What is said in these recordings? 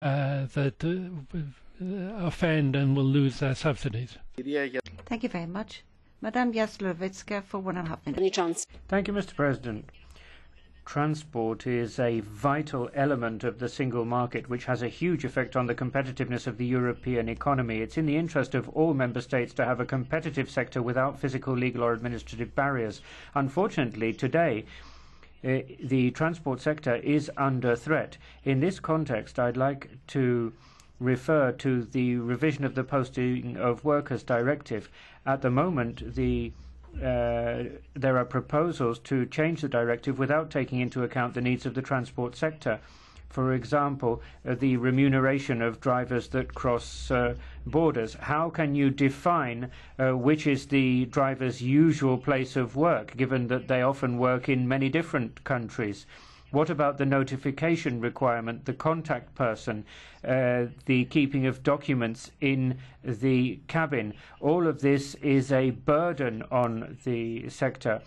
that offend and will lose their subsidies. Thank you very much. Madam Jazłowiecka for 1.5 minutes. Thank you, Mr. President. Transport is a vital element of the single market, which has a huge effect on the competitiveness of the European economy. It's in the interest of all member states to have a competitive sector without physical, legal or administrative barriers. Unfortunately, today, the transport sector is under threat. In this context, I'd like to refer to the revision of the Posting of Workers Directive. At the moment, there are proposals to change the directive without taking into account the needs of the transport sector. For example, the remuneration of drivers that cross borders. How can you define which is the driver's usual place of work, given that they often work in many different countries? What about the notification requirement, the contact person, the keeping of documents in the cabin? All of this is a burden on the sector.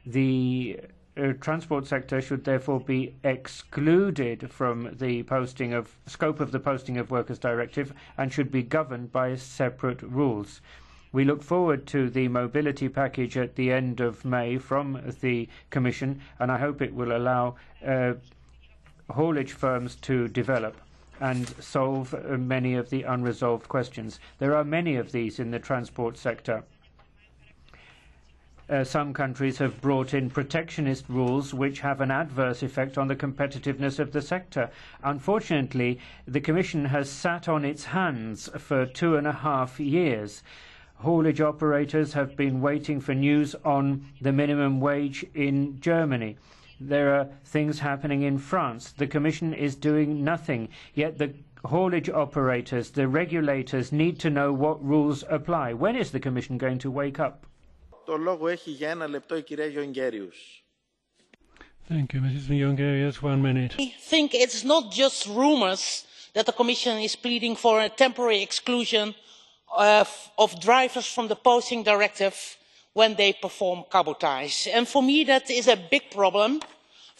The transport sector should therefore be excluded from the scope of the Posting of Workers Directive and should be governed by separate rules. We look forward to the mobility package at the end of May from the Commission, and I hope it will allow haulage firms to develop and solve many of the unresolved questions. There are many of these in the transport sector. Some countries have brought in protectionist rules which have an adverse effect on the competitiveness of the sector. Unfortunately, the Commission has sat on its hands for 2.5 years. Haulage operators have been waiting for news on the minimum wage in Germany. There are things happening in France. The Commission is doing nothing. Yet the haulage operators, the regulators, need to know what rules apply. When is the Commission going to wake up? Thank you, Mrs. Jongerius. 1 minute. I think it's not just rumours that the Commission is pleading for a temporary exclusion of drivers from the Posting Directive when they perform cabotage. And for me that is a big problem